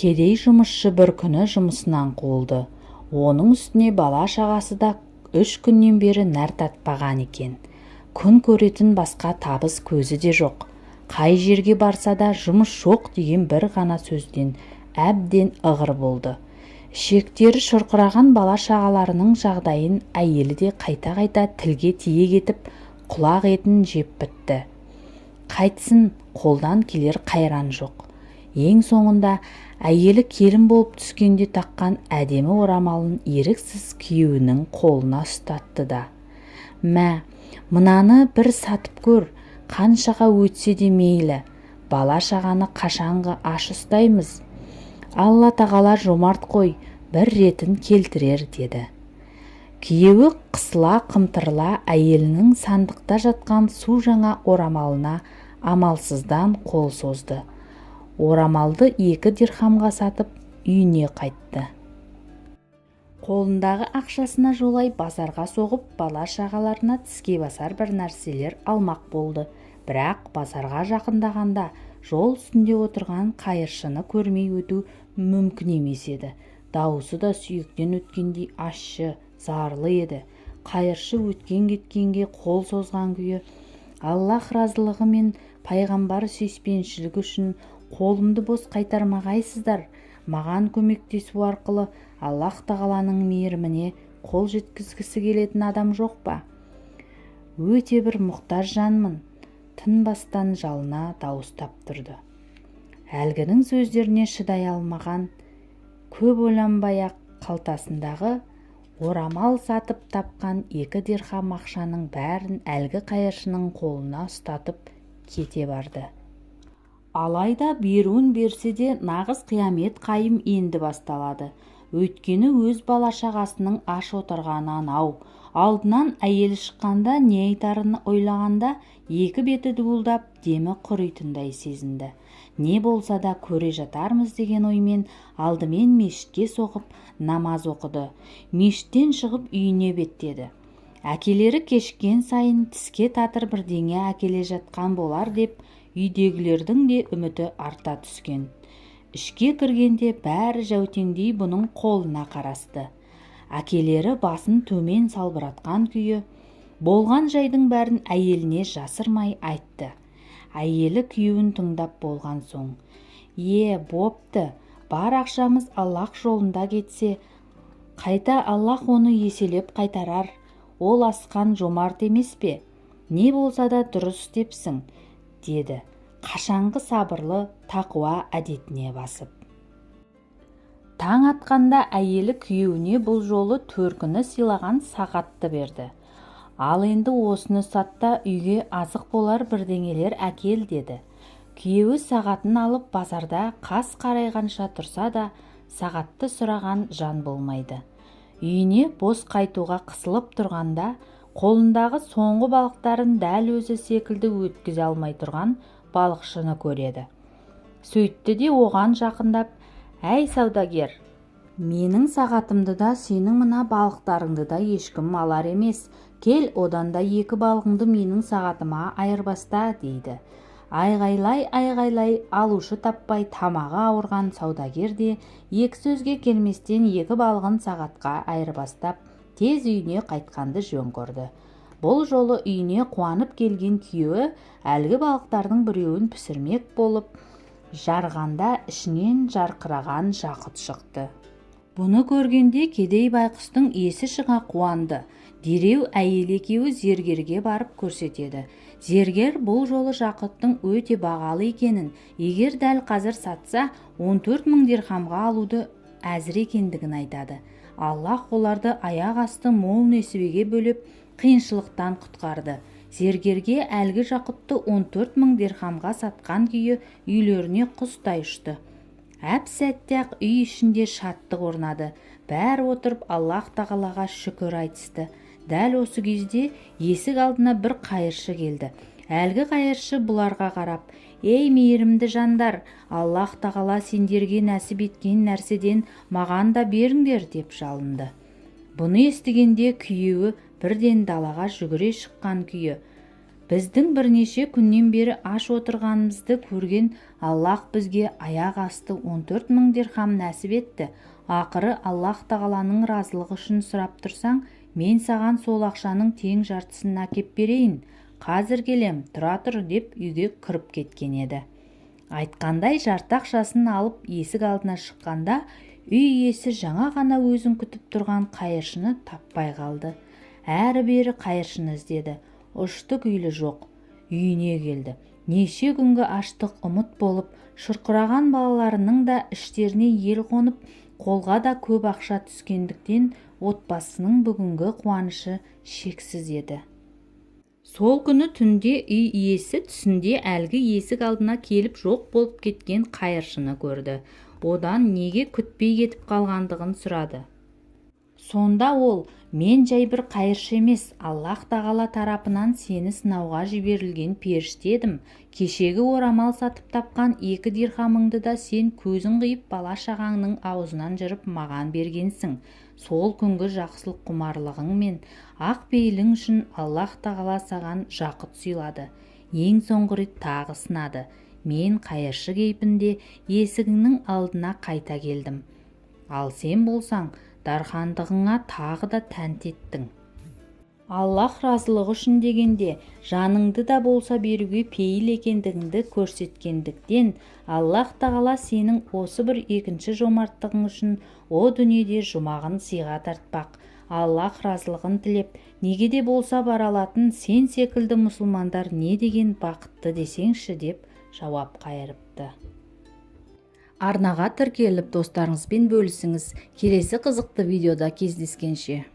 Кедей жұмысшы бір күні жұмысынан қуылды. Оның үстіне бала-шағасы да 3 күннен бері нәр татпаған екен. Күн көретін басқа табыс көзі де жоқ. Қай жерге барса да жұмыс жоқ деген бір ғана сөзден әбден ығыр болды. Ішектері шұрқыраған бала-шағаларының жағдайын әйелі де қайта-қайта тілге тиек етіп, құлақ етін жеп бітті. Қайтсын, қолдан келер қайран жоқ. Ең соңында әйелі келін болып түскенде таққан әдемі орамалын еріксіз күйеуінің қолына ұстатты да: «Мә, мынаны бір сатып көр, қаншаға өтсе де мейлі, бала-шағаны қашанғы аш ұстаймыз. Алла тағала жомарт қой, бір ретін келтірер» деді. Күйеуі қысыла қымтырыла әйелінің сандықта жатқан су жаңа орамалына амалсыздан қол созды. Орамалды 2 дирхамға сатып үйіне қайтты. Қолындағы ақшасына жолай базарға соғып, бала-шағаларына тіске басар бір нәрселер алмақ болды. Бірақ базарға жақындағанда жол үстінде отырған қайыршыны көрмей өту мүмкін емес еді. Дауысы да сүйектен өткендей ащы, зарлы еді. Қайыршы өткен-кеткенге қол созған күйі: «Аллах разылығы мен пайғамбар сүйіспеншілігі үшін қолымды бос қайтармағайсыздар. Маған көмектесу арқылы Аллах тағаланың мейіріміне қол жеткізгісі келетін адам жоқ па? Өте бір мұқтаж жанмын», тынбастан жалына дауыстап тұрды. Әлгінің сөздеріне шыдай алмаған, көп ойланбай-ақ қалтасындағы орамал сатып тапқан 2 дирхам ақшаның бәрін әлгі қайыршының қолына ұстатып кете барды. Алайда беруін берсе де нағыз қиямет қайым енді басталады. Өйткені өз бала-шағасының аш отырғаны анау. Алдынан әйелі шыққанда не айтарын ойлағанда 2 беті дуылдап демі құритындай сезінді. Не болса да көре жатармыз деген оймен алдымен мешітке соғып намаз оқыды. Мешіттен шығып үйіне беттеді. Әкелері кешіккен сайын тіске татыр бірдеңе әкеле жатқан болар деп үйдегілердің де үміті арта түскен. Ішке кіргенде бәрі жәутеңдей бұның қолына қарасты. Әкелері басын төмен салбыратқан күйі болған жайдың бәрін әйеліне жасырмай айтты. Әйелі күйеуін тыңдап болған соң: бопты, бар ақшамыз Аллах жолында кетсе, қайта Аллах оны еселеп қайтарар. Ол асқан жомарт емес пе? Не болса да дұрыс істепсің», деді, қашанғы сабырлы тақуа әдетіне басып. Таң атқанда әйелі күйеуіне бұл жолы төркіні сыйлаған сағатты берді. «Ал енді осыны сатта, үйге азық болар бірдеңелер әкел», деді. Күйеуі сағатын алып базарда қас қарайғанша тұрса да сағатты сұраған жан болмайды. Үйіне бос қайтуға қысылып тұрғанда қолындағы соңғы балықтарын дәл өзі секілді өткізе алмай тұрған балықшыны көреді. Сөйтті де оған жақындап: «Әй саудагер, менің сағатымды да сенің мына балықтарыңды да ешкім алар емес. Кел, одан да 2 балығыңды менің сағатыма айырбаста», дейді. Айғайлай алушы таппай тамағы ауырған саудагер де 2 сөзге келместен 2 балығын сағатқа айырбастап тез үйіне қайтқанды жөн көрді. Бұл жолы үйіне қуанып келген күйеуі әлгі балықтардың біреуін пісірмек болып жарғанда ішінен жарқыраған жақұт шықты. Бұны көргенде кедей байқұстың есі шыға қуанды. Дереу әйел екеуі зергерге барып көрсетеді. Зергер бұл жолы жақұттың өте бағалы екенін, егер дәл қазір сатса 14 000 дирхамға алуды әзір екендігін айтады. Аллах оларды аяқ асты мол несібеге бөліп қиыншылықтан құтқарды. Зергерге әлгі жақұтты 14 000 дирхамға сатқан күйі үйлеріне құстай ұшты. Әп-сәтте-ақ үй ішінде шаттық орнады. Бәрі отырып Аллах тағалаға шүкір айтысты. Дәл осы кезде есік алдына бір қайыршы келді. Әлгі қайыршы бұларға қарап: «Ей мейірімді жандар, Аллах тағала сендерге нәсіп еткен нәрседен маған да беріңдер», деп жалынды. Бұны естігенде күйеуі бірден далаға жүгіре шыққан күйі: Біздің бірнеше күннен бері аш отырғанымызды көрген Аллах бізге аяқ асты 14 мың дирхам нәсіп етті. Ақыры Аллах тағаланың разылығы үшін сұрап тұрсаң, мен саған сол ақшаның тең жартысын әкеп берейін. Қазір келем, тұра тұр деп үйге кіріп кеткен еді. Айтқандай жарты ақшасын алып есік алдына шыққанда, үй иесі жаңа ғана өзін күтіп тұрған қайыршыны таппай қалды. Әрі-бері қайыршыны іздеді. Ұшты-күйлі жоқ. Үйіне келді. Неше күнгі аштық ұмыт болып, шұрқыраған балаларының да іштеріне ел қонып, қолға да көп ақша түскендіктен отбасының бүгінгі қуанышы шексіз еді. Сол күні түнде үй иесі түсінде әлгі есік алдына келіп жоқ болып кеткен қайыршыны көрді. Одан неге күтпей кетіп қалғандығын сұрады. Сонда ол, мен жай бір қайыршы емес, Аллах тағала тарапынан сені сынауға жіберілген періште едім. Кешегі орамал сатып тапқан 2 дирхамыңды да сен көзің қиып бала шағаңның аузынан жырып маған бергенсің. Сол күнгі жақсылық құмарлығың мен ақ пейілің үшін Аллах тағала саған жақұт сыйлады. Ең соңғы рет тағы сынады. Мен қайыршы кейпінде есігіңнің алдына қайта келдім. Ал сен болсаң, дархандығыңа тағы да тәнті еттің. Аллах разылығы үшін дегенде жаныңды да болса беруге пейіл екендігіңді көрсеткендіктен Аллах тағала сенің осы бір екінші жомарттығың үшін о дүниеде жұмағын сыйға тартпақ. Аллах разылығын тілеп, неге де болса бара алатын сен секілді мұсылмандар не деген бақытты десеңші деп жауап қайырыпты. Арнаға тіркеліп достарыңызбен бөлісіңіз. Келесі қызықты видеода кездескенше.